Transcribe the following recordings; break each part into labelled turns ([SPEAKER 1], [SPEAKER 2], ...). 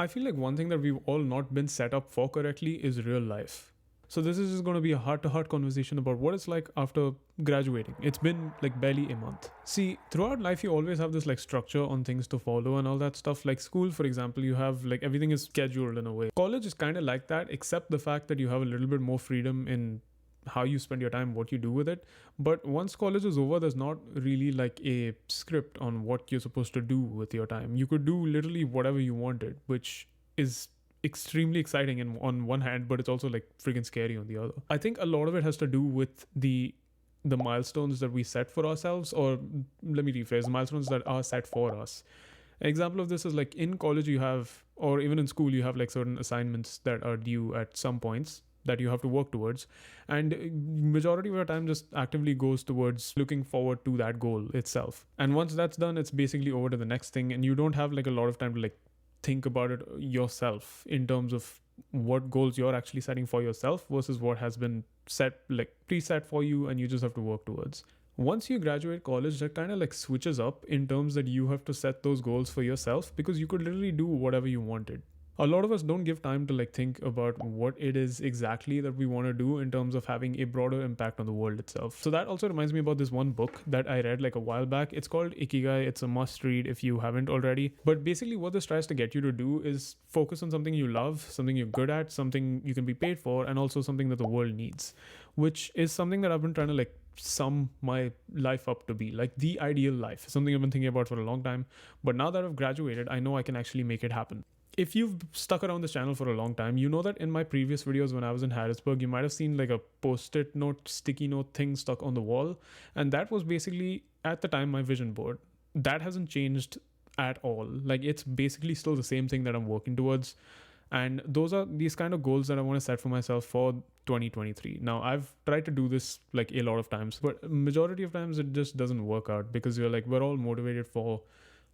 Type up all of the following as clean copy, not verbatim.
[SPEAKER 1] I feel like one thing that we've all not been set up for correctly is real life. So this is just going to be a heart-to-heart conversation about what it's like after graduating. It's been like barely a month. See, throughout life you always have this like structure on things to follow and all that stuff. Like school, for example, you have like everything is scheduled in a way. College is kind of like that, except the fact that you have a little bit more freedom in how you spend your time, what you do with it. But once college is over, there's not really like a script on what you're supposed to do with your time. You could do literally whatever you wanted, which is extremely exciting on one hand, but it's also like freaking scary on the other. I think a lot of it has to do with the milestones that we set for ourselves, or let me rephrase, milestones that are set for us. An example of this is like in college you have, or even in school, you have like certain assignments that are due at some points that you have to work towards, and majority of your time just actively goes towards looking forward to that goal itself. And once that's done, it's basically over to the next thing, and you don't have like a lot of time to like think about it yourself in terms of what goals you're actually setting for yourself versus what has been set, like preset for you, and you just have to work towards. Once you graduate college, that kind of like switches up in terms that you have to set those goals for yourself, because you could literally do whatever you wanted. A lot of us don't give time to like think about what it is exactly that we want to do in terms of having a broader impact on the world itself. So that also reminds me about this one book that I read like a while back. It's called Ikigai. It's a must read if you haven't already. But basically what this tries to get you to do is focus on something you love, something you're good at, something you can be paid for, and also something that the world needs, which is something that I've been trying to like sum my life up to be, like the ideal life, something I've been thinking about for a long time. But now that I've graduated, I know I can actually make it happen. If you've stuck around this channel for a long time, you know that in my previous videos when I was in Harrisburg, you might have seen like a post-it note, sticky note thing stuck on the wall. And that was basically, at the time, my vision board. That hasn't changed at all. Like it's basically still the same thing that I'm working towards. And those are these kind of goals that I want to set for myself for 2023. Now, I've tried to do this like a lot of times, but majority of times it just doesn't work out, because you're like, we're all motivated for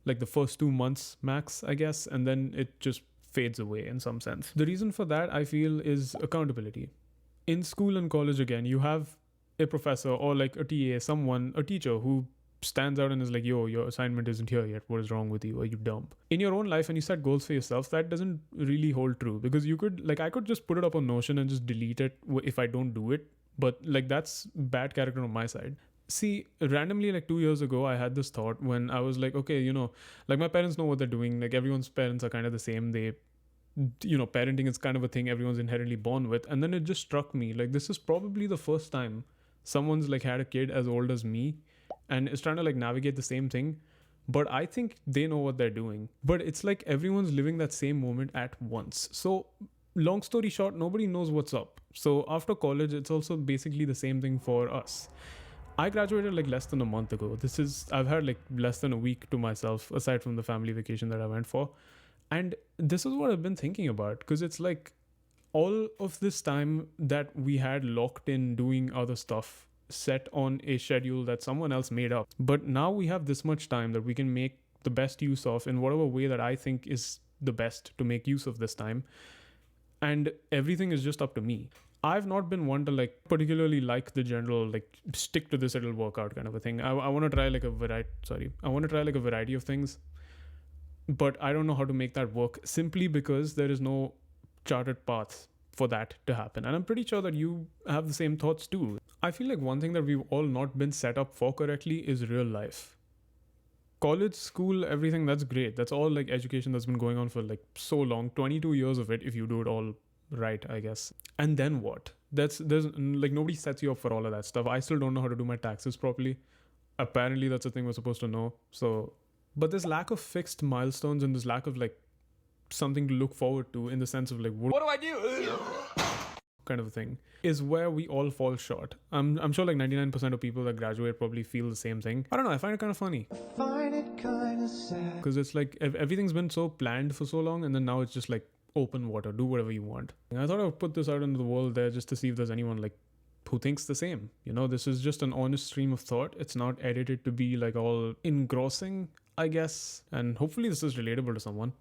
[SPEAKER 1] like the first 2 months max, I guess, and then it just fades away in some sense. The reason for that, I feel, is accountability. In school and college, again, you have a professor or like a TA, someone, a teacher who stands out and is like, yo, your assignment isn't here yet. What is wrong with you? Are you dumb? In your own life, when you set goals for yourself, that doesn't really hold true, because you could, like, I could just put it up on Notion and just delete it if I don't do it. But like, that's bad character on my side. See, randomly, like 2 years ago, I had this thought when I was like, okay, like my parents know what they're doing. Like everyone's parents are kind of the same. Parenting is kind of a thing everyone's inherently born with. And then it just struck me, like, this is probably the first time someone's like had a kid as old as me and is trying to like navigate the same thing. But I think they know what they're doing. But it's like everyone's living that same moment at once. So long story short, nobody knows what's up. So after college, it's also basically the same thing for us. I graduated like less than a month ago. I've had like less than a week to myself, aside from the family vacation that I went for. And this is what I've been thinking about, because it's like all of this time that we had locked in doing other stuff, set on a schedule that someone else made up. But now we have this much time that we can make the best use of in whatever way that I think is the best to make use of this time. And everything is just up to me. I've not been one to like particularly like the general like stick to this, it'll work out kind of a thing. I want to try like a variety of things, but I don't know how to make that work, simply because there is no charted path for that to happen. And I'm pretty sure that you have the same thoughts too. I feel like one thing that we've all not been set up for correctly is real life. College, school, everything, that's great. That's all like education that's been going on for like so long, 22 years of it if you do it all right, I guess. And then what? There's like nobody sets you up for all of that stuff. I still don't know how to do my taxes properly. Apparently that's a thing we're supposed to know. So, but this lack of fixed milestones and this lack of like something to look forward to, in the sense of like, what do I do? Kind of a thing, is where we all fall short. I'm sure like 99% of people that graduate probably feel the same thing. I don't know, I find it kind of funny. I find it kind of sad, because it's like everything's been so planned for so long, and then now it's just like open water, do whatever you want. And I thought I would put this out into the world there just to see if there's anyone like who thinks the same. This is just an honest stream of thought. It's not edited to be like all engrossing, I guess. And hopefully this is relatable to someone.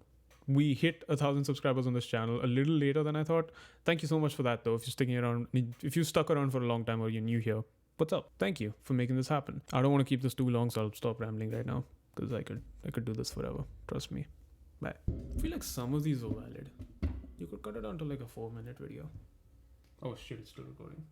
[SPEAKER 1] We hit 1,000 subscribers on this channel a little later than I thought. Thank you so much for that though. If you stuck around for a long time or you're new here, what's up? Thank you for making this happen. I don't want to keep this too long, so I'll stop rambling right now, because I could do this forever. Trust me. Bye. I feel like some of these are valid. You could cut it down to like a 4-minute video. Oh shit, it's still recording.